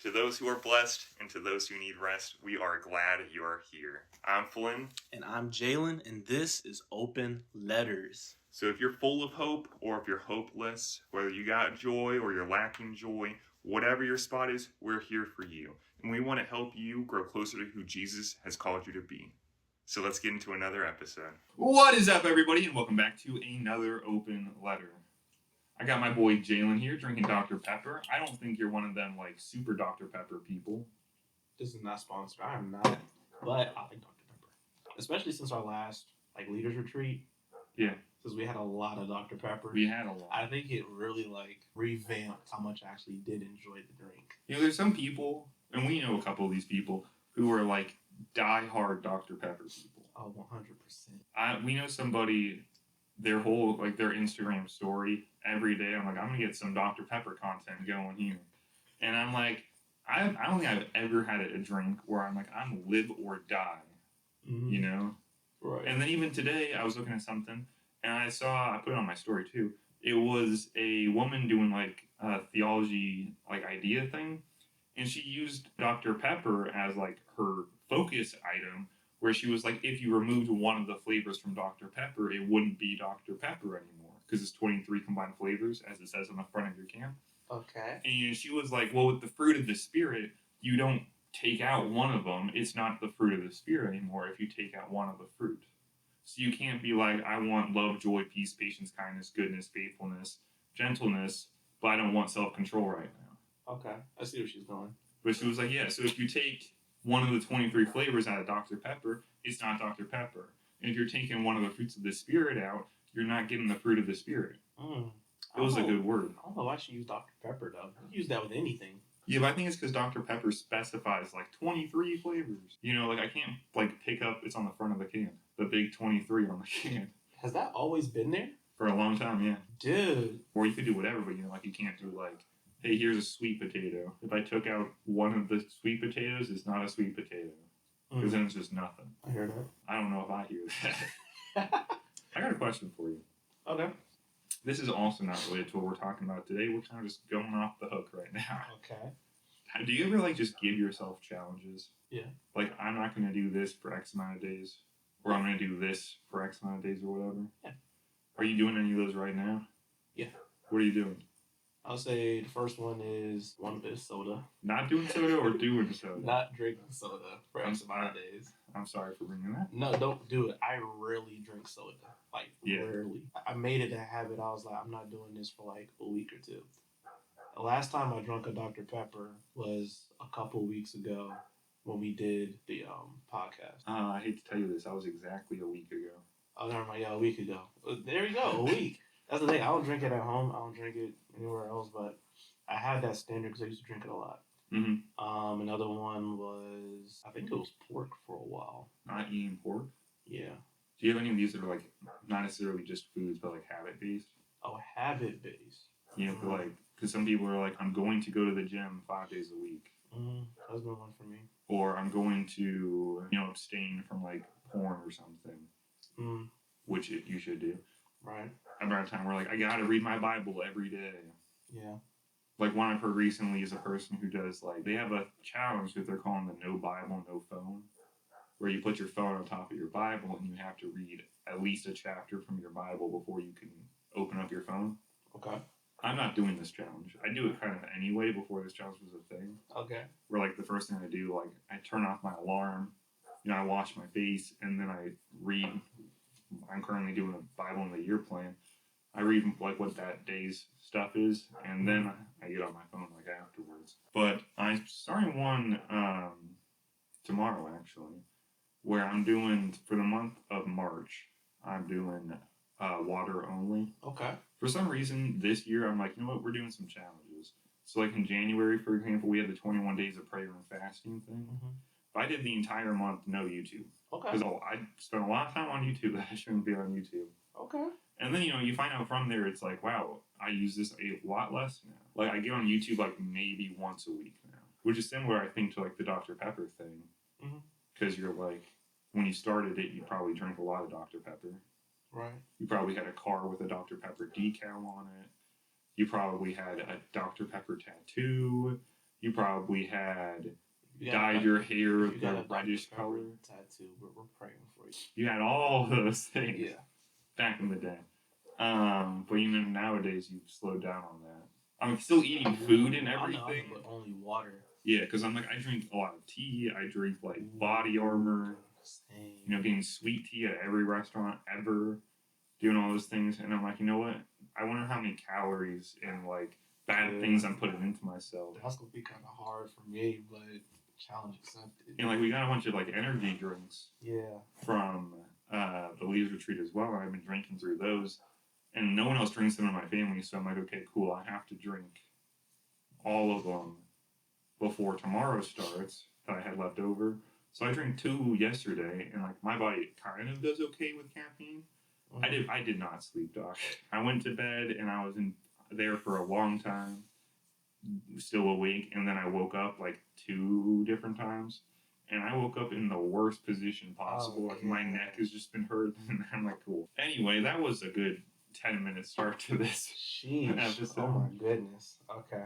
To those who are blessed and to those who need rest, we are glad you are here. I'm Flynn. And I'm Jalen, and this is Open Letters. So if you're full of hope or if you're hopeless, whether you got joy or you're lacking joy, whatever your spot is, we're here for you. And we want to help you grow closer to who Jesus has called you to be. So let's get into another episode. What is up, everybody, and welcome back to another Open Letter. I got my boy Jalen here drinking Dr. Pepper. I don't think you're one of them, super Dr. Pepper people. This is not sponsored. I am not, but I like Dr. Pepper. Especially since our last, leaders retreat. Yeah. Since we had a lot of Dr. Pepper. We had a lot. I think it really, revamped how much I actually did enjoy the drink. There's some people, and we know a couple of these people, who are, die-hard Dr. Pepper people. Oh, 100%. We know somebody, their whole, their Instagram story, every day, I'm going to get some Dr. Pepper content going here. And I'm I don't think I've ever had a drink where I'm live or die, Mm-hmm. Right. And then even today, I was looking at something, and I put it on my story too, it was a woman doing, a theology, idea thing, and she used Dr. Pepper as, her focus item, where she was if you removed one of the flavors from Dr. Pepper, it wouldn't be Dr. Pepper anymore, because it's 23 combined flavors, as it says on the front of your can. Okay. And she was well, with the fruit of the Spirit, you don't take out one of them. It's not the fruit of the Spirit anymore if you take out one of the fruit. So you can't be I want love, joy, peace, patience, kindness, goodness, faithfulness, gentleness, but I don't want self-control right now. Okay. I see where she's going. But she was yeah, so if you take one of the 23 flavors out of Dr. Pepper, it's not Dr. Pepper. And if you're taking one of the fruits of the Spirit out, you're not getting the fruit of the Spirit. It was a good word. I don't know why she used Dr. Pepper, though. You use that with anything. Yeah, but I think it's because Dr. Pepper specifies 23 flavors. I can't pick up, it's on the front of the can. The big 23 on the can. Has that always been there? For a long time, yeah. Dude. Or you could do whatever, but you can't do hey, here's a sweet potato. If I took out one of the sweet potatoes, it's not a sweet potato. Because then it's just nothing. I hear that. I don't know if I hear that. I got a question for you. Okay. This is also not related to what we're talking about today. We're kind of just going off the hook right now. Okay. Do you ever just give yourself challenges? Yeah. I'm not going to do this for X amount of days, or I'm going to do this for X amount of days, or whatever. Yeah. Are you doing any of those right now? Yeah. What are you doing? I'll say the first one is one bit of soda. Not doing soda or doing soda? Not drinking soda for X amount of days. I'm sorry for bringing that. No, don't do it. I rarely drink soda. Rarely. I made it a habit. I was I'm not doing this for a week or two. The last time I drank a Dr. Pepper was a couple weeks ago when we did the podcast. I hate to tell you this. That was exactly a week ago. Oh, never mind. Yeah, a week ago. There you go. A week. That's the thing. I don't drink it at home. I don't drink it anywhere else. But I had that standard because I used to drink it a lot. Mm-hmm. Another one was, I think it was pork for a while. Not eating pork? Yeah. Do you have any of these that are not necessarily just foods, but habit-based? Oh, habit-based. Yeah, because some people are I'm going to go to the gym 5 days a week. That's been one for me. Or I'm going to, abstain from porn or something. Which you should do. Right. I'm at a time where I gotta read my Bible every day. Yeah. One I've heard recently is a person who does they have a challenge that they're calling the No Bible, No Phone, where you put your phone on top of your Bible and you have to read at least a chapter from your Bible before you can open up your phone. Okay. I'm not doing this challenge. I do it kind of anyway before this challenge was a thing. Okay. Where the first thing I do, I turn off my alarm, I wash my face, and then I read. I'm currently doing a Bible in the Year plan. I read what that day's stuff is, and then I get on my phone afterwards. But I'm starting one tomorrow actually, where I'm doing for the month of March. I'm doing water only. Okay. For some reason this year I'm you know what, we're doing some challenges. So in January, for example, we had the 21 days of prayer and fasting thing. But I did the entire month no YouTube. Okay. Because I spent a lot of time on YouTube that I shouldn't be on YouTube. Okay. And then, you find out from there, it's wow, I use this a lot less now. I get on YouTube maybe once a week now. Which is similar, I think, to the Dr. Pepper thing. Because you're when you started it, you probably drank a lot of Dr. Pepper. Right. You probably had a car with a Dr. Pepper decal on it. You probably had a Dr. Pepper tattoo. You probably had You dyed your hair if you got the a Dr. reddish Pepper color. tattoo, we're praying for you. You had all those things Yeah. back in the day. But even nowadays, you've slowed down on that. I'm still eating food and everything. I know, but only water. Yeah, because I'm like, I drink a lot of tea. I drink like body armor. Same. You know, getting sweet tea at every restaurant ever. Doing all those things. And I'm like, you know what? I wonder how many calories and like bad things I'm putting into myself. That's going to be kind of hard for me, but challenge accepted. And like, we got a bunch of like energy drinks. Yeah. From the Leaders Retreat as well. I've been drinking through those. And no one else drinks them in my family, so I'm like, okay, cool. I have to drink all of them before tomorrow starts that I had left over. So I drank 2 yesterday, and like my body kind of does okay with caffeine. Mm-hmm. I did not sleep, Doc. I went to bed and I was in there for a long time, still awake, and then I woke up like 2 different times. And I woke up in the worst position possible. Like my neck has just been hurt, and I'm like, cool. Anyway, that was a good 10-minute start to this episode. Oh my goodness. Okay.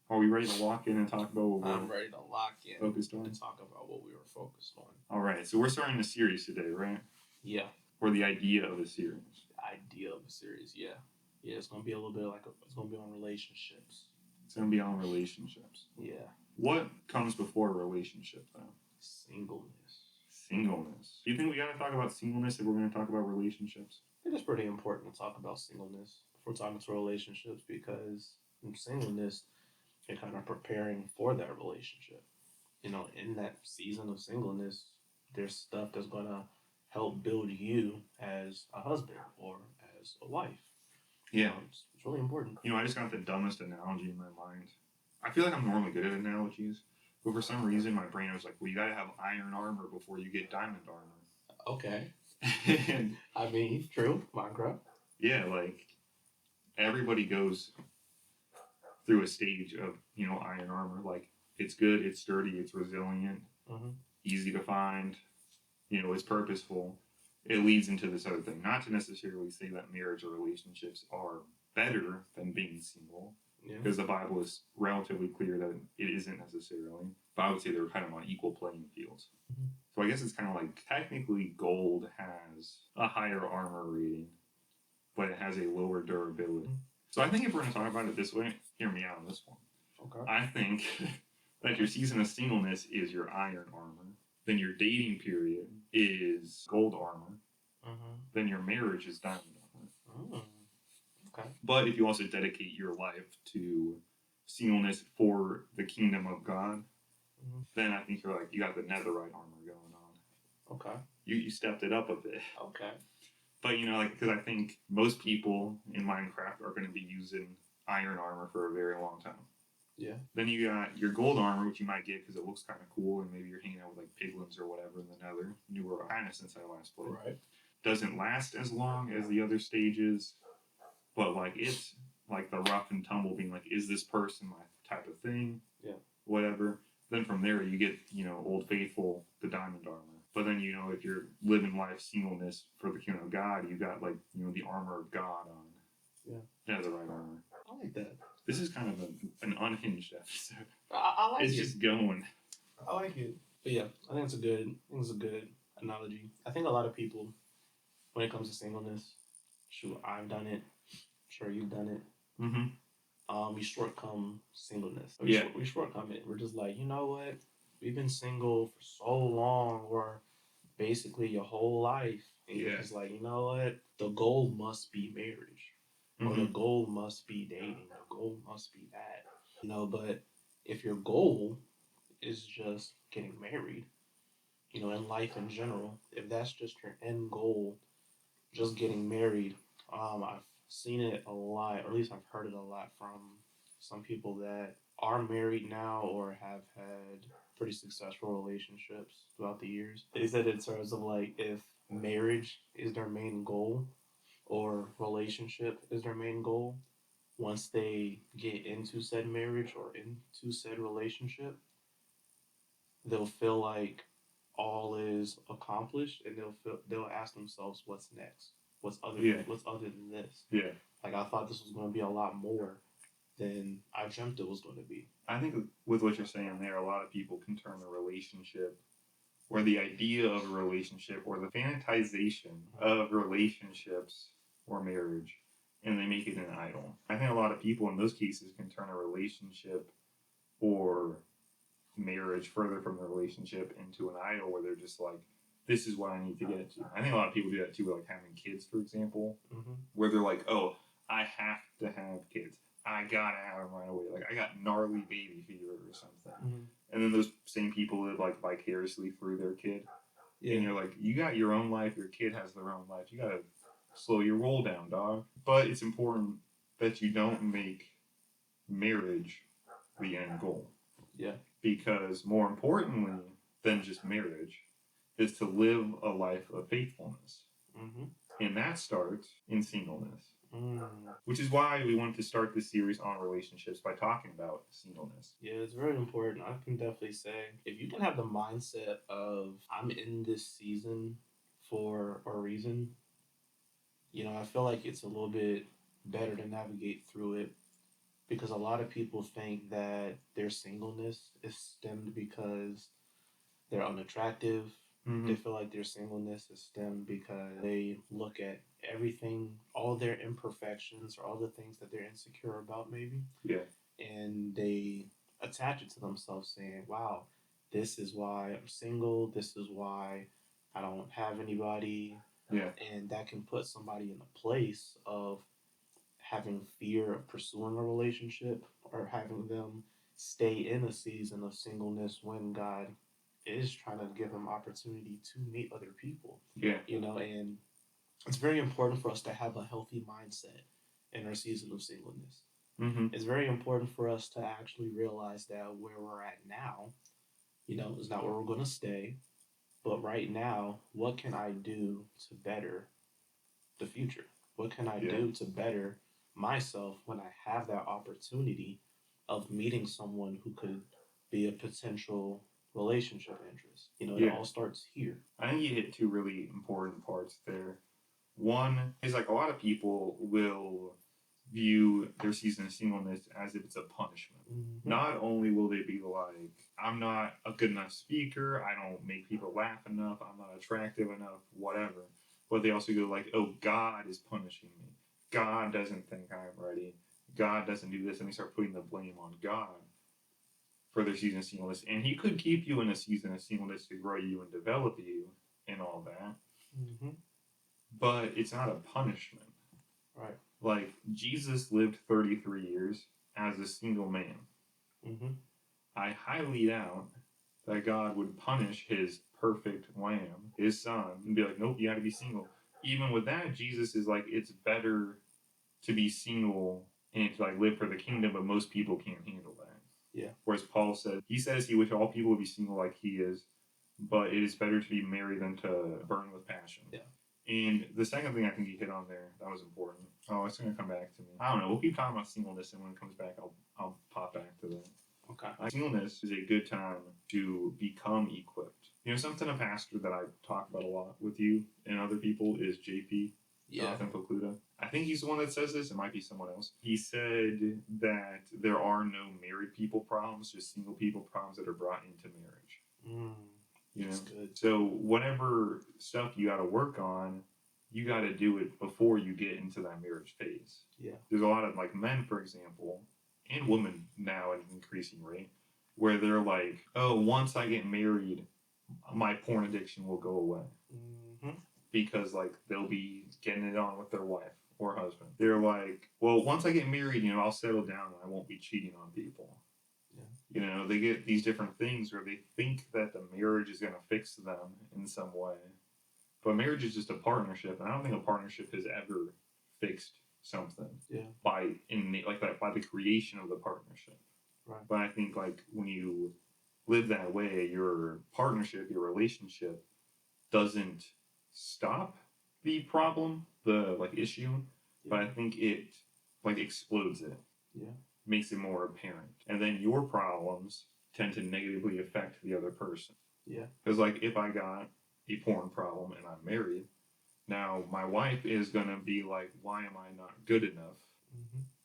Are we ready to lock in and talk about what I'm ready to lock in focused on? and talk about what we were focused on. All right, so we're starting a series today, right? Yeah. Or the idea of a series. The idea of a series, yeah. Yeah, it's gonna be a little bit it's gonna be on relationships. It's gonna be on relationships. Yeah. What comes before a relationship, though? Singleness. Do you think we gotta talk about singleness if we're gonna talk about relationships? It is pretty important to talk about singleness if we're talking to relationships, because in singleness, you're kind of preparing for that relationship. You know, in that season of singleness, there's stuff that's gonna help build you as a husband or as a wife. Yeah. It's really important. You know, I just got the dumbest analogy in my mind. I feel like I'm normally good at analogies, but for some reason my brain was like, well, you gotta have iron armor before you get diamond armor. Okay. I mean, true. Minecraft. Yeah, like everybody goes through a stage of, you know, iron armor. Like it's good, it's sturdy, it's resilient, easy to find, you know, it's purposeful. It leads into this other thing. Not to necessarily say that marriage or relationships are better than being single, because the Bible is relatively clear that it isn't necessarily. But I would say they're kind of on equal playing fields. So I guess it's kind of like technically gold has a higher armor rating, but it has a lower durability. So I think if we're going to talk about it this way, hear me out on this one. Okay. I think that your season of singleness is your iron armor. Then your dating period is gold armor. Then your marriage is diamond armor. Okay. But if you also dedicate your life to singleness for the kingdom of God, then I think you're like, you got the netherite armor going on. Okay. You stepped it up a bit. Okay. But, you know, like, because I think most people in Minecraft are going to be using iron armor for a very long time. Yeah. Then you got your gold armor, which you might get because it looks kind of cool, and maybe you're hanging out with like piglins or whatever in the nether. Newer, kind of since I last played. Right. Doesn't last as long as the other stages, but like it's like the rough and tumble being like, is this person my type of thing? Yeah. Whatever. Then from there you get, you know, Old Faithful, the diamond armor. But then, you know, if you're living life singleness for the kingdom of God, you got like, you know, the armor of God on. Yeah. Netherite armor. I like that. This is kind of an unhinged episode. I like it. It's just going. I like it. But yeah, I think it's a good analogy. I think a lot of people, when it comes to singleness, shoot, I've done it. I'm sure you've done it. We shortcome singleness. We shortcome it. We're just like, you know what? We've been single for so long, or basically your whole life. And you're just like, you know what? The goal must be marriage. Or the goal must be dating. The goal must be that. You know, but if your goal is just getting married, you know, in life in general, if that's just your end goal, just getting married, I've seen it a lot, or at least I've heard it a lot from some people that are married now or have had pretty successful relationships throughout the years. They said in terms of like, if marriage is their main goal or relationship is their main goal, once they get into said marriage or into said relationship, they'll feel like all is accomplished, and they'll ask themselves, what's next? What's other than this? Yeah. Like, I thought this was going to be a lot more. than I dreamt it was going to be. I think with what you're saying there, a lot of people can turn a relationship or the idea of a relationship or the fantasization of relationships or marriage, and they make it an idol. I think a lot of people in those cases can turn a relationship or marriage further from the relationship into an idol where they're just like, this is what I need to get to. I think a lot of people do that too, like having kids, for example, where they're like, oh, I have to have kids. I gotta have them right away. Like, I got gnarly baby fever or something. And then those same people live like vicariously through their kid. Yeah. And you're like, you got your own life, your kid has their own life. You gotta slow your roll down, dog. But it's important that you don't make marriage the end goal. Yeah. Because more importantly than just marriage is to live a life of faithfulness. And that starts in singleness. Which is why we wanted to start this series on relationships by talking about singleness. Yeah, it's very important. I can definitely say if you can have the mindset of I'm in this season for a reason, I feel like it's a little bit better to navigate through it, because a lot of people think that their singleness is stemmed because they're unattractive. They feel like their singleness is stemmed because they look at everything, all their imperfections, or all the things that they're insecure about, maybe. Yeah. And they attach it to themselves, saying, wow, this is why I'm single. This is why I don't have anybody. Yeah. And that can put somebody in a place of having fear of pursuing a relationship, or having them stay in a season of singleness when God is trying to give them opportunity to meet other people. Yeah. And it's very important for us to have a healthy mindset in our season of singleness. It's very important for us to actually realize that where we're at now, is not where we're going to stay. But right now, what can I do to better the future? What can I do to better myself when I have that opportunity of meeting someone who could be a potential relationship interest? It all starts here. I think you hit two really important parts there. One is like a lot of people will view their season of singleness as if it's a punishment. Not only will they be like, I'm not a good enough speaker, I don't make people laugh enough, I'm not attractive enough, whatever. But they also go like, oh, God is punishing me. God doesn't think I'm ready. God doesn't do this. And they start putting the blame on God for their season of singleness. And he could keep you in a season of singleness to grow you and develop you and all that. But it's not a punishment. Right. Like, Jesus lived 33 years as a single man. I highly doubt that God would punish his perfect lamb, his son, and be like, nope, you gotta be single. Even with that, Jesus is like, it's better to be single and to like live for the kingdom, but most people can't handle that. Yeah. Whereas Paul said, he says he wished all people would be single like he is, but it is better to be married than to burn with passion. Yeah. And the second thing I think you hit on there that was important. Oh, it's gonna come back to me. I don't know. We'll keep talking about singleness, and when it comes back, I'll pop back to that. Okay. Singleness is a good time to become equipped. Something a pastor that I talk about a lot with you and other people is JP. Jonathan Pokluda. I think he's the one that says this. It might be someone else. He said that there are no married people problems, just single people problems that are brought into marriage. That's good. So whatever stuff you got to work on, you got to do it before you get into that marriage phase. Yeah. There's a lot of like men, for example, and women now at an increasing rate, where they're like, oh, once I get married, my porn addiction will go away. Because like they'll be getting it on with their wife or husband. They're like, well, once I get married, I'll settle down and I won't be cheating on people. Yeah. They get these different things where they think that the marriage is going to fix them in some way. But marriage is just a partnership, and I don't think a partnership has ever fixed something. Yeah. By the creation of the partnership. Right. But I think like when you live that way, your partnership, your relationship doesn't stop the problem, the like issue, but I think it like explodes it. Yeah. Makes it more apparent. And then your problems tend to negatively affect the other person. Yeah. Because like if I got a porn problem and I'm married, now my wife is gonna be like, why am I not good enough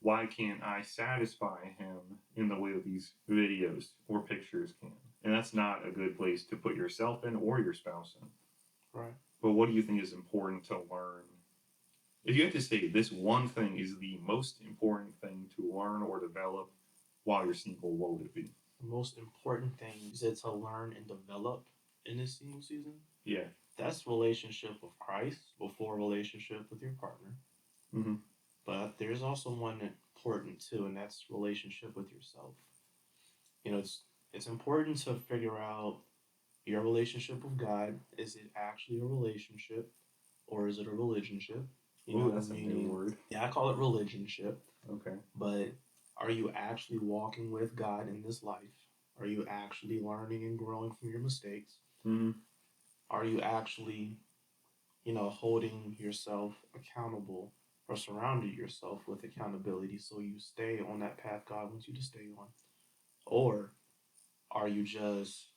why can't I satisfy him in the way that these videos or pictures can? And that's not a good place to put yourself in or your spouse in. Right. But what do you think is important to learn? If you had to say this one thing is the most important thing to learn or develop while you're single, what would it be? The most important thing is it to learn and develop in this single season. Yeah. That's relationship with Christ before relationship with your partner. Mm-hmm. But there's also one important too, and that's relationship with yourself. You know, it's important to figure out your relationship with God. Is it actually a relationship, or is it a religionship? You know Oh, what that's I a mean? new word. Yeah, I call it religionship. Okay. But are you actually walking with God in this life? Are you actually learning and growing from your mistakes? Mm-hmm. Are you actually, holding yourself accountable or surrounding yourself with accountability so you stay on that path God wants you to stay on? Or are you just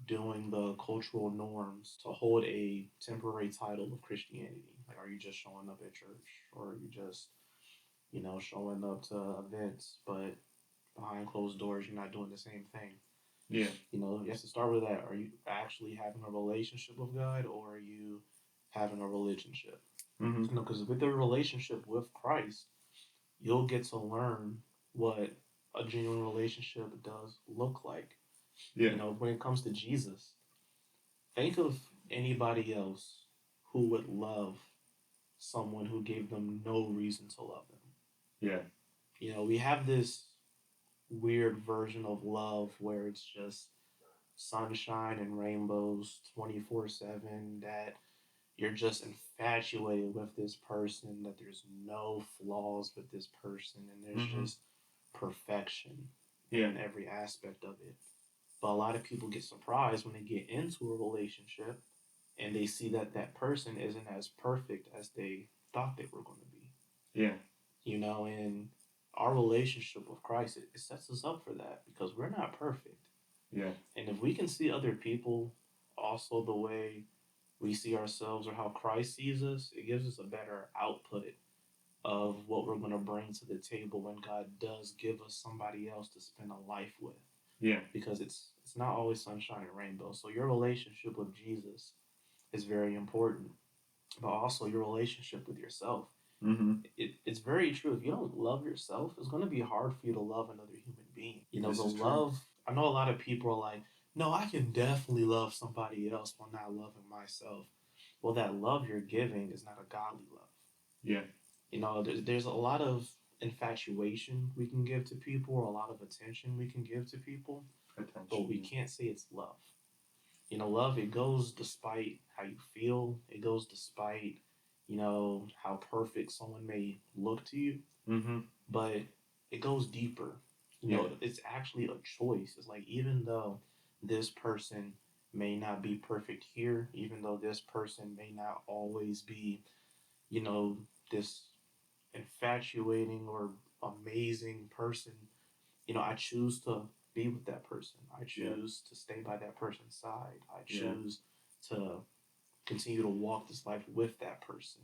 doing the cultural norms to hold a temporary title of Christianity? Like, are you just showing up at church? Or are you just, showing up to events, but behind closed doors, you're not doing the same thing? Yeah. You have to start with that. Are you actually having a relationship with God, or are you having a religionship? Mm-hmm. Because with the relationship with Christ, you'll get to learn what a genuine relationship does look like. Yeah. When it comes to Jesus, think of anybody else who would love someone who gave them no reason to love them. Yeah. We have this weird version of love where it's just sunshine and rainbows 24/7, that you're just infatuated with this person, that there's no flaws with this person, and there's Mm-hmm. just perfection Yeah. in every aspect of it. But a lot of people get surprised when they get into a relationship and they see that that person isn't as perfect as they thought they were going to be. Yeah. And our relationship with Christ, it sets us up for that because we're not perfect. Yeah. And if we can see other people also the way we see ourselves or how Christ sees us, it gives us a better output of what we're going to bring to the table when God does give us somebody else to spend a life with. Yeah. Because it's not always sunshine and rainbow. So your relationship with Jesus is very important, but also your relationship with yourself. Mm-hmm. It's very true. If you don't love yourself, it's going to be hard for you to love another human being. This The is true. love, I know a lot of people are like, no, I can definitely love somebody else while not loving myself. Well, that love you're giving is not a godly love. Yeah. There's a lot of infatuation we can give to people, or a lot of attention we can give to people, Attention. but we can't say it's love. Love, it goes despite how you feel. It goes despite, how perfect someone may look to you. Mm-hmm. But it goes deeper. It's actually a choice. It's like, even though this person may not be perfect here, even though this person may not always be, this infatuating or amazing person, I choose to be with that person. I choose to stay by that person's side. I choose to continue to walk this life with that person.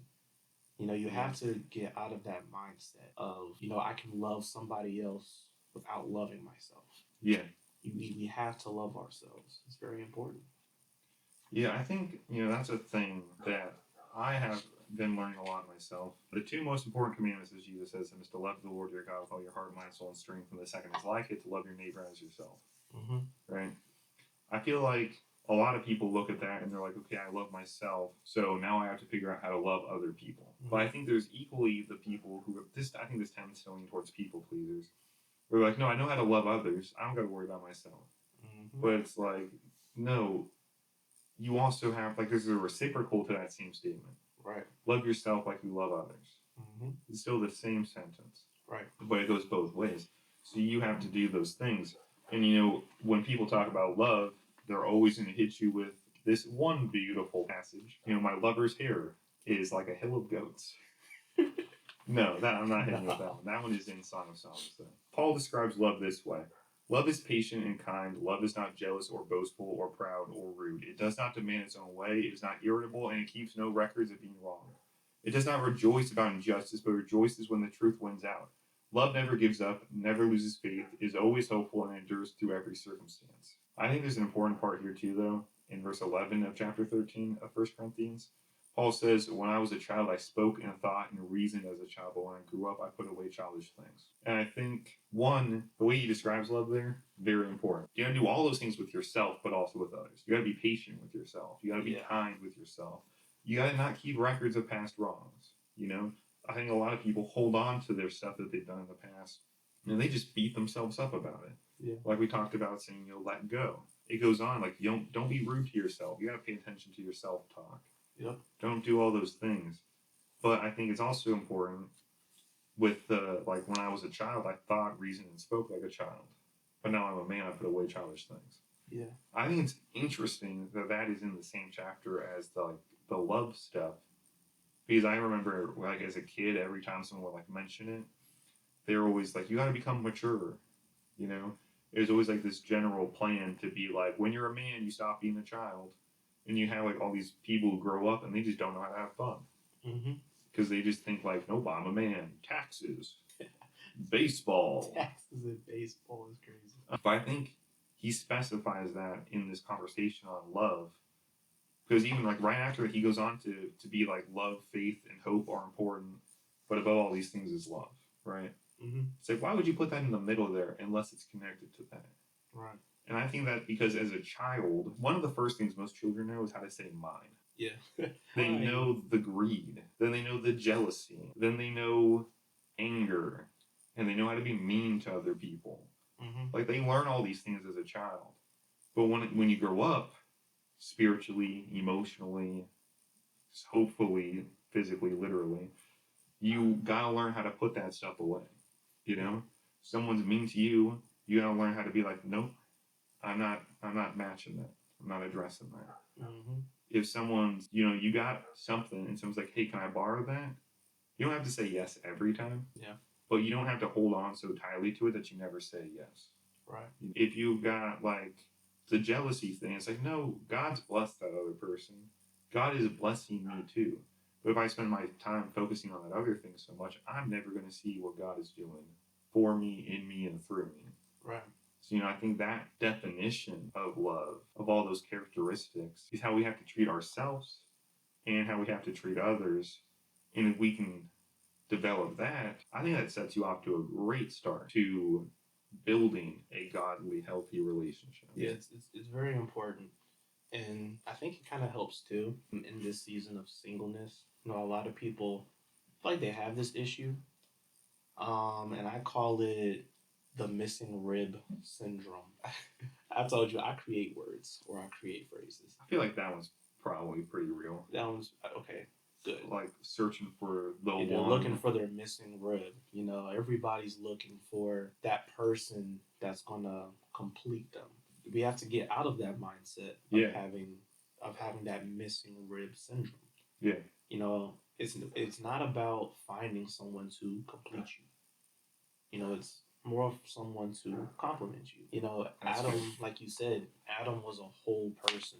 You have to get out of that mindset of, I can love somebody else without loving myself. Yeah. We have to love ourselves. It's very important. Yeah, I think, that's a thing that I have been learning a lot myself. The two most important commandments, as Jesus says, is to love the Lord your God with all your heart, mind, soul, and strength. And the second is like it, to love your neighbor as yourself. Mm-hmm. Right? I feel like a lot of people look at that and they're like, okay, I love myself, so now I have to figure out how to love other people. Mm-hmm. But I think there's equally the people who, I think this tends to lean towards people pleasers. They're like, no, I know how to love others. I don't got to worry about myself. Mm-hmm. But it's like, no, you also have, like, there's a reciprocal to that same statement. Right. Love yourself like you love others. Mm-hmm. It's still the same sentence. Right. But it goes both ways. So you have to do those things. And, when people talk about love, they're always going to hit you with this one beautiful passage. My lover's hair is like a hill of goats. No, I'm not hitting you with that one. That one is in Song of Songs, though. Paul describes love this way. Love is patient and kind. Love is not jealous or boastful or proud or rude. It does not demand its own way. It is not irritable, and it keeps no records of being wrong. It does not rejoice about injustice, but rejoices when the truth wins out. Love never gives up, never loses faith, is always hopeful, and endures through every circumstance. I think there's an important part here too, though. In verse 11 of chapter 13 of 1 Corinthians, Paul says, when I was a child, I spoke and thought and reasoned as a child, but when I grew up, I put away childish things. And I think, one, the way he describes love there, very important. You got to do all those things with yourself, but also with others. You got to be patient with yourself. You got to be kind with yourself. You got to not keep records of past wrongs. You know, I think a lot of people hold on to their stuff that they've done in the past, and they just beat themselves up about it. Yeah. Like we talked about, saying, you know, let go. It goes on, like, you don't be rude to yourself. You got to pay attention to your self-talk. Yep. Don't do all those things. But I think it's also important with like when I was a child, I thought, reasoned, and spoke like a child. But now I'm a man, I put away childish things. Yeah. I think it's interesting that that is in the same chapter as the love stuff. Because I remember, like, as a kid, every time someone would, like, mention it, they were always like, you got to become mature, you know? There's always, like, this general plan to be like, when you're a man, you stop being a child. And you have, like, all these people who grow up and they just don't know how to have fun. Mm-hmm. Because they just think, like, nope, I'm a man. Taxes. Baseball. Taxes and baseball is crazy. But I think he specifies that in this conversation on love. Because even, like, right after it, he goes on to be, like, love, faith, and hope are important. But above all these things is love, right? Mm-hmm. It's like, why would you put that in the middle there unless it's connected to that? Right. And I think that because as a child, one of the first things most children know is how to say mine. Yeah. They know the greed. Then they know the jealousy. Then they know anger. And they know how to be mean to other people. Mm-hmm. Like, they learn all these things as a child. But when you grow up, spiritually, emotionally, hopefully, physically, literally, you gotta learn how to put that stuff away. You know? Someone's mean to you, you gotta learn how to be like, nope, I'm not matching that. I'm not addressing that. Mm-hmm. If someone's, you know, you got something and someone's like, hey, can I borrow that? You don't have to say yes every time. Yeah. But you don't have to hold on so tightly to it that you never say yes. Right. If you've got, like, the jealousy thing, it's like, no, God's blessed that other person. God is blessing me too. But if I spend my time focusing on that other thing so much, I'm never going to see what God is doing for me, in me, and through me. Right. So, you know, I think that definition of love, of all those characteristics, is how we have to treat ourselves and how we have to treat others. And if we can develop that, I think that sets you off to a great start to building a godly, healthy relationship. Yeah, it's very important. And I think it kind of helps too in this season of singleness. You know, a lot of people feel like they have this issue. And I call it the missing rib syndrome. I told you I create words or I create phrases. I feel like that one's probably pretty real. That one's okay. Good. Like searching for the one. They're looking for their missing rib. You know, everybody's looking for that person that's gonna complete them. We have to get out of that mindset of having that missing rib syndrome. Yeah. You know, it's not about finding someone to complete you. You know, it's more of someone to compliment you. You know, That's Adam, true. like you said, Adam was a whole person.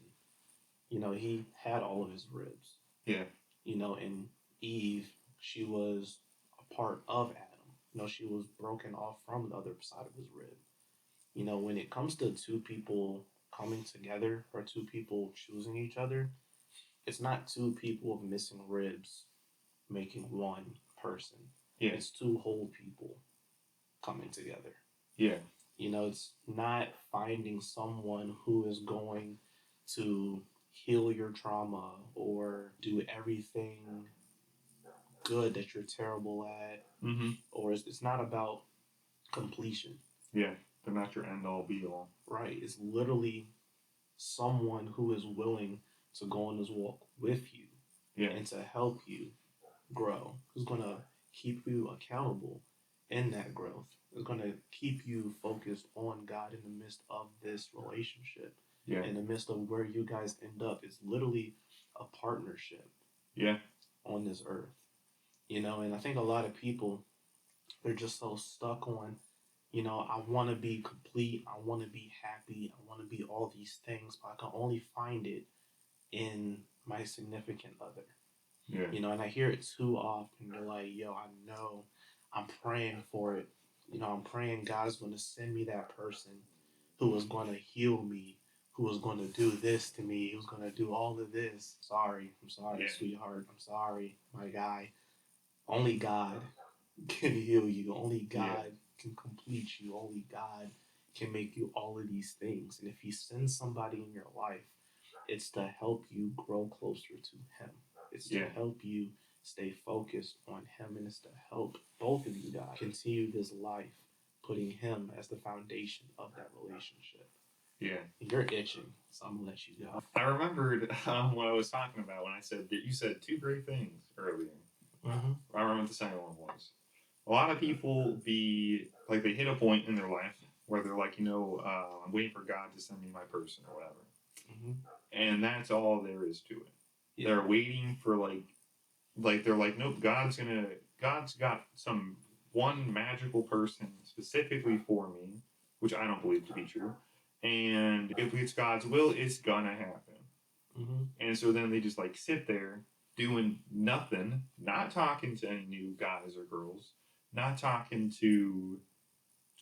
You know, he had all of his ribs. Yeah. You know, and Eve, she was a part of Adam. You know, she was broken off from the other side of his rib. You know, when it comes to two people coming together or two people choosing each other, it's not two people of missing ribs making one person. Yeah. It's two whole people coming together. Yeah. You know, it's not finding someone who is going to heal your trauma or do everything good that you're terrible at. Mm-hmm. Or it's not about completion. Yeah. They're not your end all be all. Right. It's literally someone who is willing to go on this walk with you. Yeah. And to help you grow. Who's going to keep you accountable in that growth. Is going to keep you focused on God in the midst of this relationship. Yeah. In the midst of where you guys end up. It's literally a partnership. Yeah. On this earth. You know, and I think a lot of people, they're just so stuck on, you know, I want to be complete. I want to be happy. I want to be all these things, but I can only find it in my significant other. Yeah. You know, and I hear it too often. They're like, yo, I know I'm praying for it. I'm praying God's going to send me that person who is going to heal me, who is going to do this to me, who's going to do all of this. I'm sorry, Yeah. sweetheart. I'm sorry, my guy. Only God can heal you. Only God can complete you. Only God can make you all of these things. And if He sends somebody in your life, it's to help you grow closer to Him. It's to help you stay focused on Him, and it's to help both of you guys continue this life, putting Him as the foundation of that relationship. Yeah. You're itching, so I'm gonna let you go. I remembered what I was talking about when I said that you said two great things earlier. Mm-hmm. I remember what the second one was. A lot of people they hit a point in their life where they're like, I'm waiting for God to send me my person or whatever. Mm-hmm. And that's all there is to it. Yeah. They're waiting for they're like, nope, God's got some one magical person specifically for me, which I don't believe to be true. And if it's God's will, it's gonna happen. Mm-hmm. And so then they just sit there doing nothing, not talking to any new guys or girls, not talking to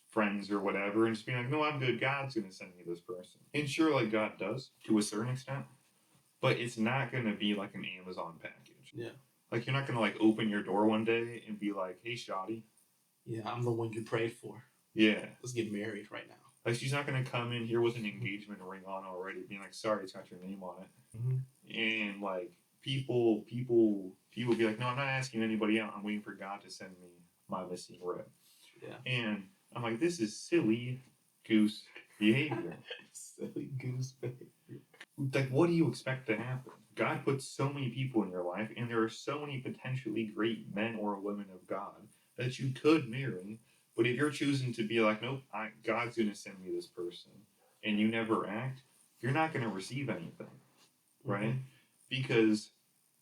friends or whatever, and just being like, no, I'm good. God's going to send me this person. And sure, God does to a certain extent, but it's not going to be like an Amazon package. Yeah. You're not going to open your door one day and be like, hey, Shoddy. Yeah, I'm the one you prayed for. Yeah. Let's get married right now. She's not going to come in here with an engagement ring on already, being like, sorry, it's got your name on it. Mm-hmm. And people be like, no, I'm not asking anybody out. I'm waiting for God to send me my missing rib. Yeah. And I'm like, this is silly goose behavior. Silly goose behavior. What do you expect to happen? God puts so many people in your life, and there are so many potentially great men or women of God that you could marry. But if you're choosing to be like, nope, God's going to send me this person, and you never act, you're not going to receive anything, right? Mm-hmm. Because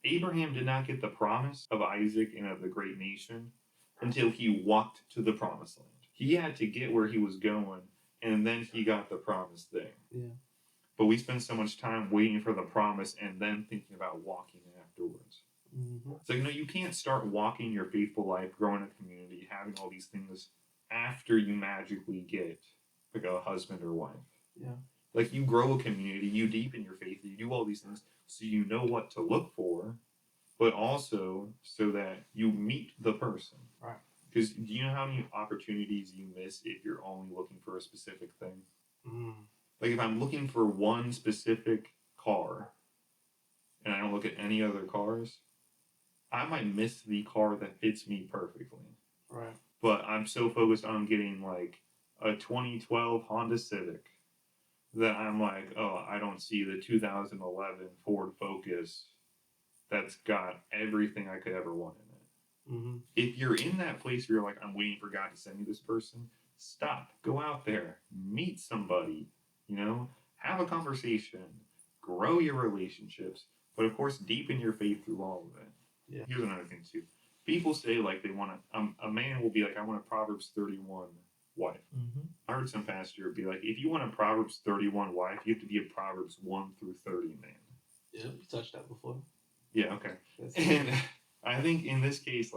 Abraham did not get the promise of Isaac and of the great nation until he walked to the promised land. He had to get where he was going, and then he got the promise there. Yeah. But we spend so much time waiting for the promise and then thinking about walking afterwards. Mm-hmm. So, you can't start walking your faithful life, growing a community, having all these things after you magically get a husband or wife. Yeah. You grow a community, you deepen your faith, you do all these things so you know what to look for, but also so that you meet the person. Right. Because do you know how many opportunities you miss if you're only looking for a specific thing? Mm. If I'm looking for one specific car and I don't look at any other cars, I might miss the car that fits me perfectly. Right. But I'm so focused on getting a 2012 Honda Civic that I'm like, oh, I don't see the 2011 Ford Focus that's got everything I could ever want in it. Mm-hmm. If you're in that place where you're like, I'm waiting for God to send me this person, stop. Go out there. Meet somebody. Have a conversation. Grow your relationships. But of course, deepen your faith through all of it. Yeah. Here's another thing, too. People say, they want to, a man will be like, I want a Proverbs 31 wife. Mm-hmm. I heard some pastor be like, if you want a Proverbs 31 wife, you have to be a Proverbs 1 through 30 man. Yeah, we touched that before. Yeah, okay. And I think in this case,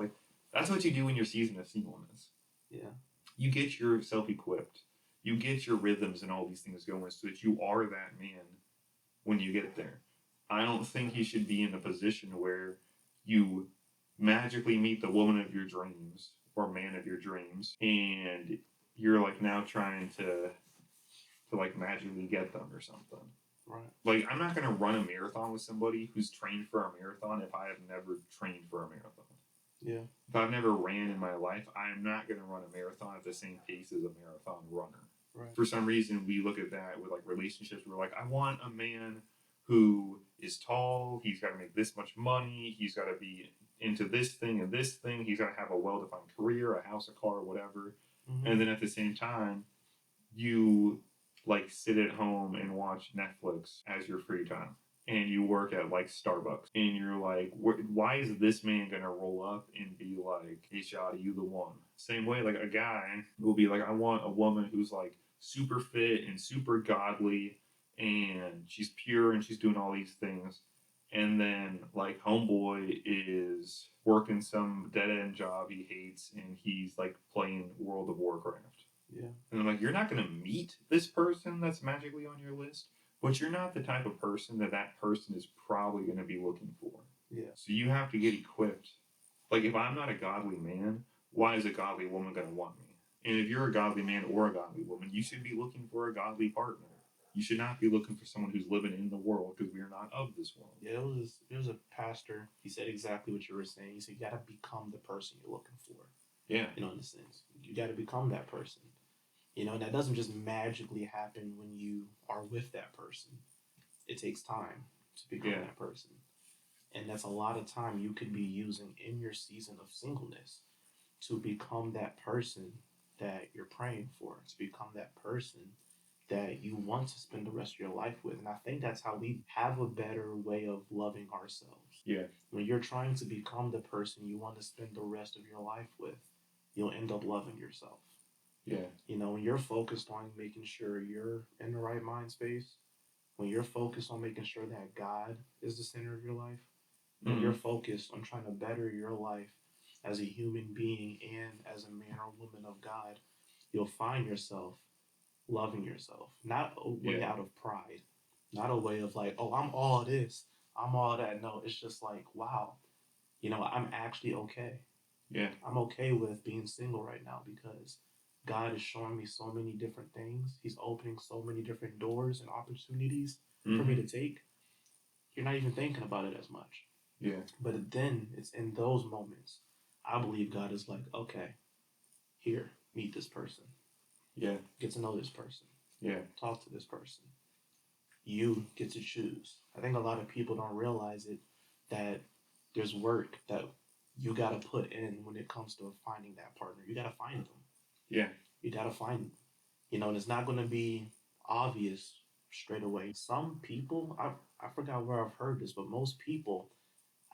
that's what you do in your season of singleness. Yeah. You get yourself equipped. You get your rhythms and all these things going so that you are that man when you get there. I don't think you should be in a position where you magically meet the woman of your dreams or man of your dreams and you're now trying to magically get them or something. Right. I'm not going to run a marathon with somebody who's trained for a marathon if I have never trained for a marathon. Yeah. If I've never ran in my life, I'm not going to run a marathon at the same pace as a marathon runner. Right. For some reason, we look at that with relationships. We're like, I want a man who is tall. He's got to make this much money. He's got to be into this thing and this thing. He's got to have a well-defined career, a house, a car, whatever. Mm-hmm. And then at the same time, you sit at home and watch Netflix as your free time. And you work at Starbucks. And you're like, why is this man going to roll up and be like, hey, Shotty, you the one? Same way, a guy will be like, I want a woman who's super fit and super godly. And she's pure and she's doing all these things. And then like homeboy is working some dead end job he hates, and he's like playing World of Warcraft. Yeah. And I'm like, you're not gonna meet this person that's magically on your list, but you're not the type of person that person is probably gonna be looking for. Yeah. So you have to get equipped. Like if I'm not a godly man, why is a godly woman gonna want me? And if you're a godly man or a godly woman, you should be looking for a godly partner. You should not be looking for someone who's living in the world, because we are not of this world. Yeah, it was a pastor. He said exactly what you were saying. He said you gotta become the person you're looking for. Yeah. You know, in a sense. You gotta become that person. You know, and that doesn't just magically happen when you are with that person. It takes time to become Yeah. that person. And that's a lot of time you could be using in your season of singleness to become that person that you're praying for, to become that person that you want to spend the rest of your life with. And I think that's how we have a better way of loving ourselves. Yeah. When you're trying to become the person you want to spend the rest of your life with, you'll end up loving yourself. Yeah. You know, when you're focused on making sure you're in the right mind space, when you're focused on making sure that God is the center of your life, when you're focused on trying to better your life as a human being and as a man or woman of God, you'll find yourself loving yourself. Not a way out of pride, not a way of like, oh, I'm all this, I'm all that. No, it's just like, wow, you know, I'm actually okay. Yeah. I'm okay with being single right now because God is showing me so many different things. He's opening so many different doors and opportunities for me to take. You're not even thinking about it as much. Yeah. But then it's in those moments, I believe God is like, okay, here, meet this person. Yeah. Get to know this person. Yeah. Talk to this person. You get to choose. I think a lot of people don't realize it, that there's work that you got to put in when it comes to finding that partner. You got to find them. Yeah. You got to find them. You know, and it's not going to be obvious straight away. Some people, I forgot where I've heard this, but most people,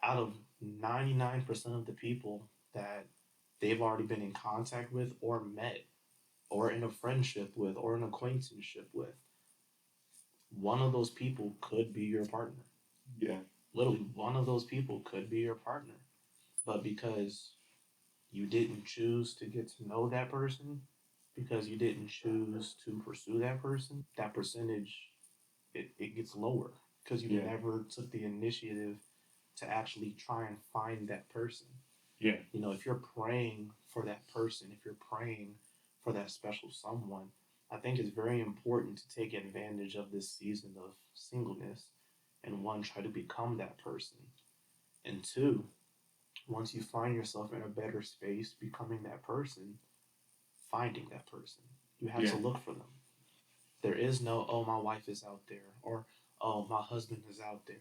out of 99% of the people that they've already been in contact with or met or in a friendship with or an acquaintanceship with, one of those people could be your partner. Yeah. Literally, one of those people could be your partner. But because you didn't choose to get to know that person, because you didn't choose to pursue that person, that percentage, it gets lower because you never took the initiative to actually try and find that person. Yeah. You know, if you're praying for that person, if you're praying for that special someone, I think it's very important to take advantage of this season of singleness and one, try to become that person. And two, once you find yourself in a better space becoming that person, finding that person. You have to look for them. There is no, oh, my wife is out there, or oh, my husband is out there,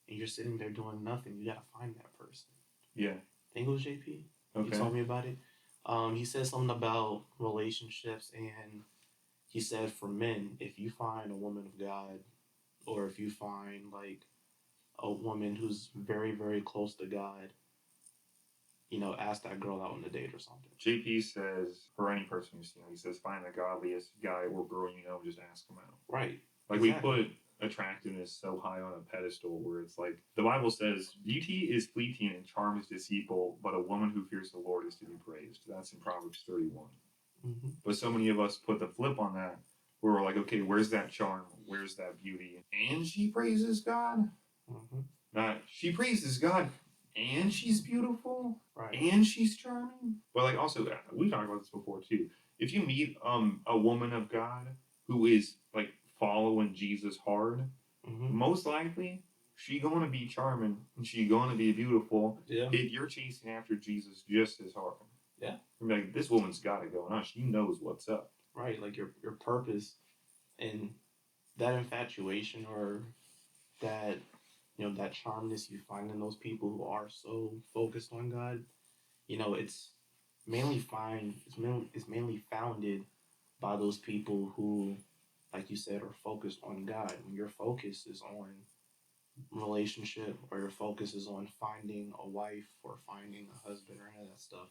and you're sitting there doing nothing. You got to find that person. Yeah. I think it was JP. Okay. He told me about it. He said something about relationships, and he said for men, if you find a woman of God, or if you find like a woman who's very, very close to God, you know, ask that girl out on a date or something. JP says, for any person who's single, he says, find the godliest guy or girl you know, just ask him out. Right. Like exactly. We put attractiveness so high on a pedestal where it's like, the Bible says, beauty is fleeting and charm is deceitful, but a woman who fears the Lord is to be praised. That's in Proverbs 31. Mm-hmm. But so many of us put the flip on that, where we're like, okay, where's that charm? Where's that beauty? And she praises God? Mm-hmm. Not, she praises God and she's beautiful, right, and she's charming. But like, also, we talked about this before too. If you meet a woman of God who is like following Jesus hard, most likely she going to be charming and she going to be beautiful. Yeah. If you're chasing after Jesus just as hard, yeah, you're like, this woman's got it going on. She knows what's up. Right, like your purpose and that infatuation or that, you know, that charmness you find in those people who are so focused on God, you know, it's mainly founded by those people who, like you said, are focused on God. When your focus is on relationship or your focus is on finding a wife or finding a husband or any of that stuff,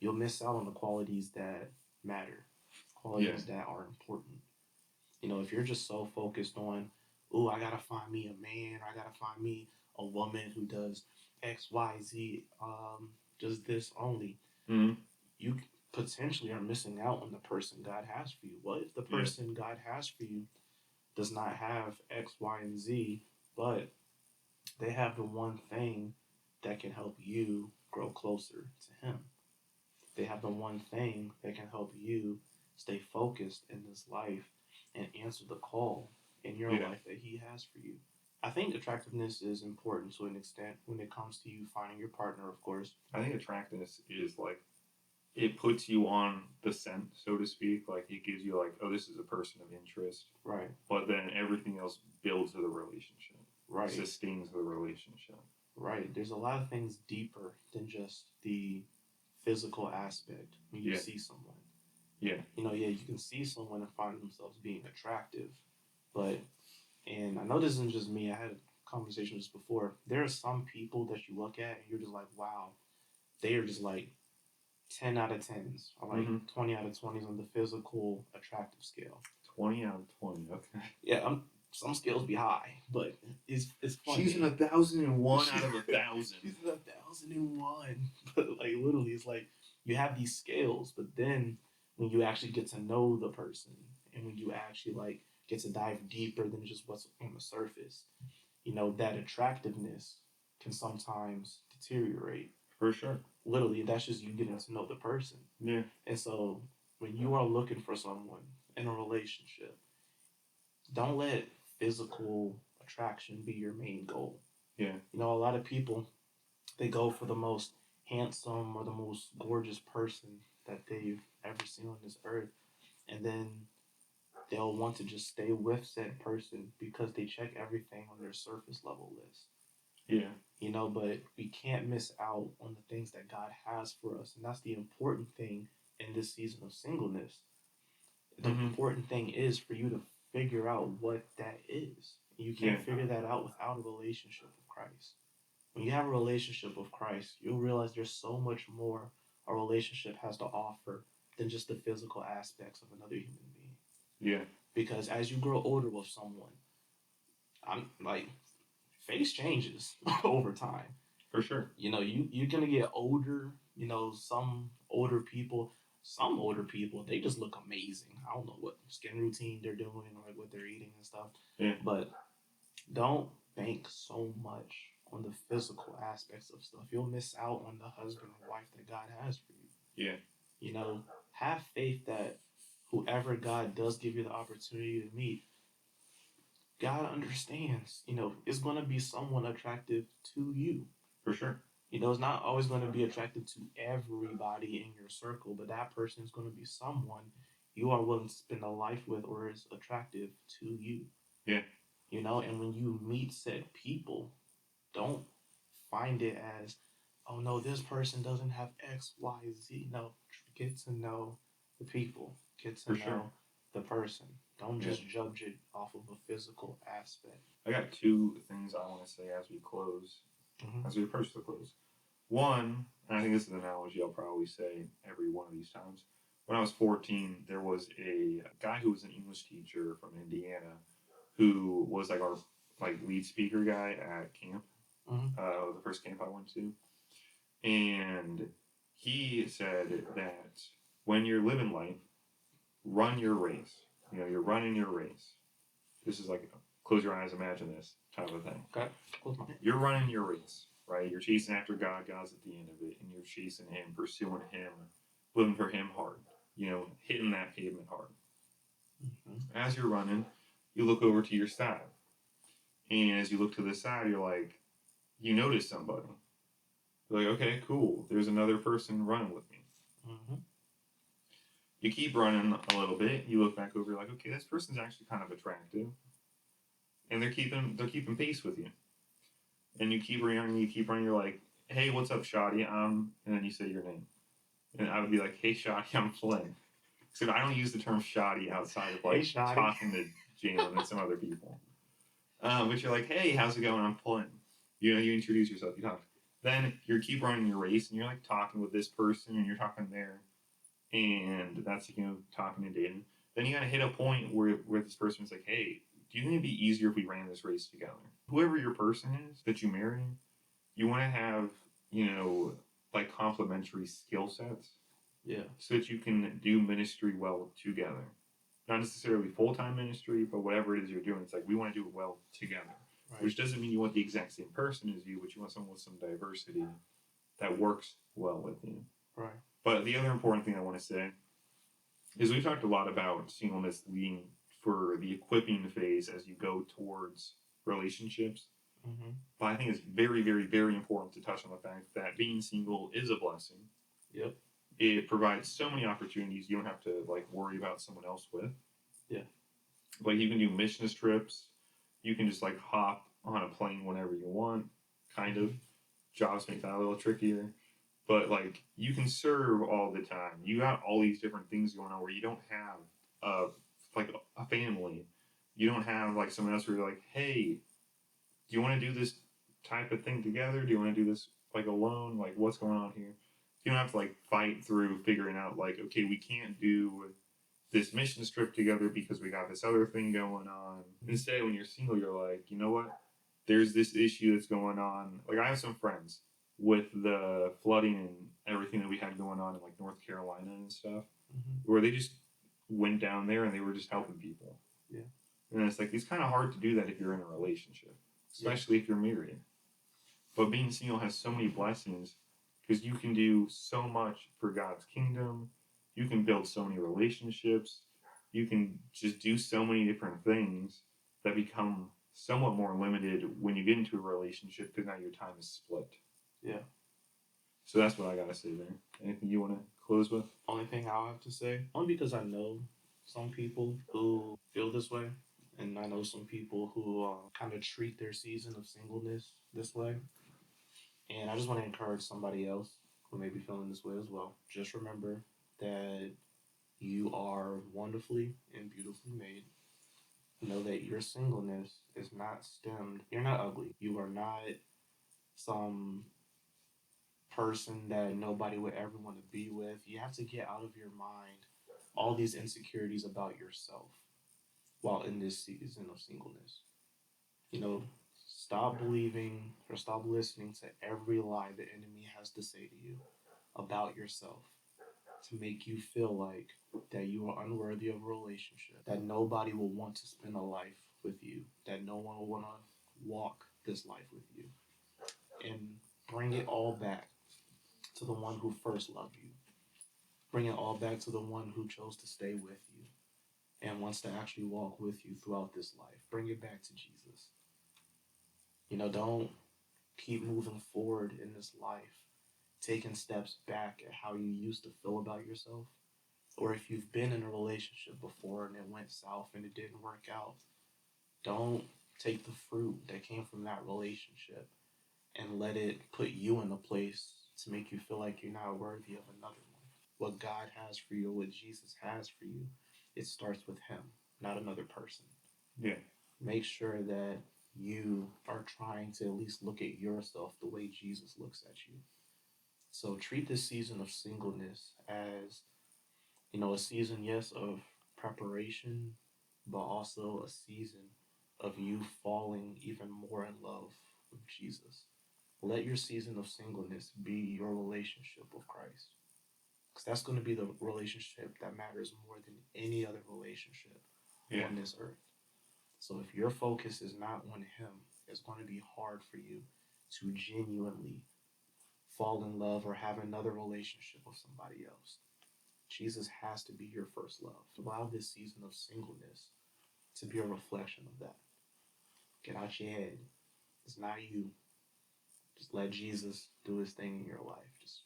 you'll miss out on the qualities that matter, qualities that are important. You know, if you're just so focused on, oh, I gotta find me a man, or I gotta find me a woman who does X, Y, Z, does this only, Mm-hmm. you potentially are missing out on the person God has for you. What if the Yeah. person God has for you does not have X, Y, and Z, but they have the one thing that can help you grow closer to Him? They have the one thing that can help you stay focused in this life and answer the call in your Yeah. life that He has for you. I think attractiveness is important to an extent when it comes to you finding your partner, of course. I think attractiveness is like, it puts you on the scent, so to speak. Like, it gives you like, oh, this is a person of interest. Right. But then everything else builds the relationship. Right. Sustains the relationship. Right. There's a lot of things deeper than just the physical aspect when you Yeah. see someone. Yeah. You know, yeah, you can see someone and find themselves being attractive, but, and I know this isn't just me, I had a conversation with this before. There are some people that you look at and you're just like, wow, they are just like 10 out of 10s or like 20 out of 20s on the physical attractive scale. 20 out of 20, okay. Yeah, some scales be high, but it's funny. She's in 1,001 out of 1,000. She's in 1,001. But like literally, it's like you have these scales, but then when you actually get to know the person and when you actually like get to dive deeper than just what's on the surface, you know, that attractiveness can sometimes deteriorate. For sure. Literally, that's just you getting to know the person. Yeah. And so when you are looking for someone in a relationship, don't let physical attraction be your main goal. Yeah. You know, a lot of people, they go for the most handsome or the most gorgeous person that they've ever seen on this earth. And then they'll want to just stay with said person because they check everything on their surface level list. Yeah. You know, but we can't miss out on the things that God has for us. And that's the important thing in this season of singleness. The important thing is for you to figure out what that is. You can't figure that out without a relationship with Christ. When you have a relationship with Christ, you'll realize there's so much more a relationship has to offer than just the physical aspects of another human being. Yeah. Because as you grow older with someone, I'm like, face changes over time. For sure. You know, you're gonna get older. You know, some older people, they just look amazing. I don't know what skin routine they're doing or like what they're eating and stuff. Yeah. But don't bank so much on the physical aspects of stuff. You'll miss out on the husband or wife that God has for you. Yeah. You know, have faith that whoever God does give you the opportunity to meet, God understands, you know, it's going to be someone attractive to you. For sure. You know, it's not always going to be attractive to everybody in your circle, but that person is going to be someone you are willing to spend a life with or is attractive to you. Yeah. You know, and when you meet said people, don't find it as, oh no, this person doesn't have X, Y, Z. No, get to know the people, get to know the person. Don't just judge it off of a physical aspect. I got two things I want to say as we close, as we approach the close. One, and I think this is an analogy I'll probably say every one of these times. When I was 14, there was a guy who was an English teacher from Indiana who was like our lead speaker guy at camp, the first camp I went to. And he said that when you're living life, run your race. You know, you're running your race. This is like, close your eyes, imagine this type of thing. Okay. Close my eyes. You're running your race, right? You're chasing after God. God's at the end of it. And you're chasing Him, pursuing Him, living for Him hard. You know, hitting that pavement hard. As you're running, you look over to your side. And as you look to the side, you're like, you notice somebody. You're like, okay, cool. There's another person running with me. You keep running a little bit. You look back over. You're like, okay, this person's actually kind of attractive, and they're keeping pace with you. And you keep running. You keep running. You're like, hey, what's up, Shoddy? And then you say your name, and I would be like, hey, Shoddy, I'm Flynn. Except I don't use the term Shoddy outside of like talking to Jalen and some other people. But you're like, hey, how's it going? I'm Flynn. You know, you introduce yourself. You talk. Then you keep running your race, and you're like talking with this person, and you're talking there. And that's, you know, talking and dating. Then you gotta hit a point where this person's like, hey, do you think it'd be easier if we ran this race together? Whoever your person is that you marry, you want to have, like complementary skill sets. Yeah. So that you can do ministry well together. Not necessarily full-time ministry, but whatever it is you're doing, it's like we want to do it well together. Right. Which doesn't mean you want the exact same person as you, but you want someone with some diversity that works well with you. Right. But the other important thing I want to say is we talked a lot about singleness leading for the equipping phase as you go towards relationships. Mm-hmm. But I think it's very, very, very important to touch on the fact that being single is a blessing. Yep. It provides so many opportunities you don't have to like worry about someone else with. Yeah. Like you can do missions trips. You can just like hop on a plane whenever you want. Kind of. Jobs make that a little trickier. But like you can serve all the time. You got all these different things going on where you don't have like a family. You don't have like someone else where you're like, hey, do you want to do this type of thing together? Do you want to do this like alone? Like what's going on here? You don't have to like fight through figuring out like, okay, we can't do this mission trip together because we got this other thing going on. Instead, when you're single, you're like, you know what? There's this issue that's going on. Like I have some friends with the flooding and everything that we had going on in like North Carolina and stuff, where they just went down there and they were just helping people. Yeah. And it's like, it's kind of hard to do that if you're in a relationship, especially if you're married. But being single has so many blessings because you can do so much for God's kingdom. You can build so many relationships. You can just do so many different things that become somewhat more limited when you get into a relationship because now your time is split. Yeah. So that's what I got to say there. Anything you want to close with? Only thing I'll have to say, only because I know some people who feel this way, and I know some people who kind of treat their season of singleness this way. And I just want to encourage somebody else who may be feeling this way as well. Just remember that you are wonderfully and beautifully made. Know that your singleness is not stemmed. You're not ugly. You are not some person that nobody would ever want to be with. You have to get out of your mind all these insecurities about yourself while in this season of singleness. Stop believing or stop listening to every lie the enemy has to say to you about yourself to make you feel like that you are unworthy of a relationship, that nobody will want to spend a life with you, that no one will want to walk this life with you. And bring it all back to the one who first loved you. Bring it all back to the one who chose to stay with you and wants to actually walk with you throughout this life. Bring it back to Jesus. Don't keep moving forward in this life, taking steps back at how you used to feel about yourself. Or if you've been in a relationship before and it went south and it didn't work out, don't take the fruit that came from that relationship and let it put you in a place to make you feel like you're not worthy of another one. What God has for you, what Jesus has for you, it starts with Him, not another person. Yeah. Make sure that you are trying to at least look at yourself the way Jesus looks at you. So treat this season of singleness as, a season, yes, of preparation, but also a season of you falling even more in love with Jesus. Let your season of singleness be your relationship with Christ. Because that's going to be the relationship that matters more than any other relationship on this earth. So if your focus is not on Him, it's going to be hard for you to genuinely fall in love or have another relationship with somebody else. Jesus has to be your first love. Allow this season of singleness to be a reflection of that. Get out your head. It's not you. Just let Jesus do His thing in your life. Just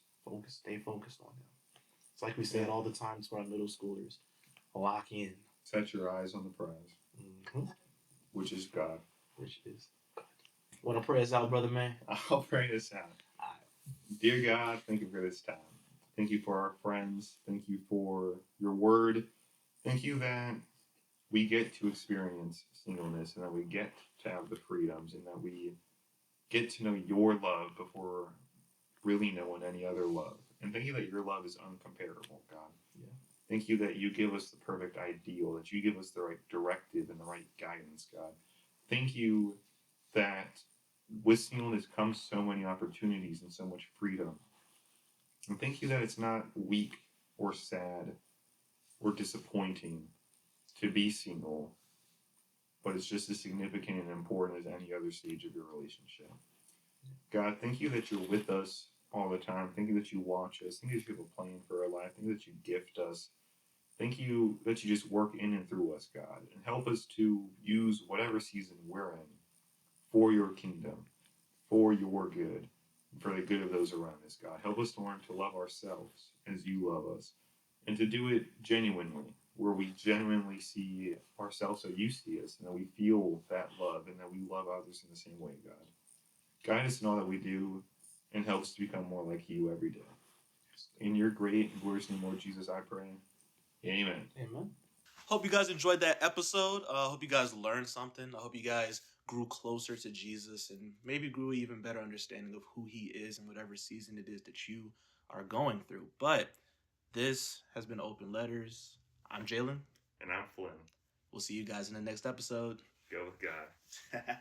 stay focused on Him. It's like we say it all the time to our middle schoolers. Lock in. Set your eyes on the prize. Mm-hmm. Which is God. Which is God. Want to pray us out, brother man? I'll pray us out. All right. Dear God, thank you for this time. Thank you for our friends. Thank you for your word. Thank you that we get to experience singleness and that we get to have the freedoms and that we get to know your love before really knowing any other love. And thank you that your love is uncomparable, God. Yeah. Thank you that you give us the perfect ideal, that you give us the right directive and the right guidance, God. Thank you that with singleness comes so many opportunities and so much freedom. And thank you that it's not weak or sad or disappointing to be single, but it's just as significant and important as any other stage of your relationship. God, thank you that you're with us all the time. Thank you that you watch us. Thank you that you have a plan for our life. Thank you that you gift us. Thank you that you just work in and through us, God, and help us to use whatever season we're in for your kingdom, for your good, for the good of those around us, God. Help us to learn to love ourselves as you love us, and to do it genuinely, where we genuinely see ourselves so you see us, and that we feel that love, and that we love others in the same way, God. Guide us in all that we do, and help us to become more like you every day. In your great and glorious name, Lord Jesus, I pray. Amen. Amen. Hope you guys enjoyed that episode. Hope you guys learned something. I hope you guys grew closer to Jesus and maybe grew an even better understanding of who he is in whatever season it is that you are going through. But this has been Open Letters. I'm Jalen. And I'm Flynn. We'll see you guys in the next episode. Go with God.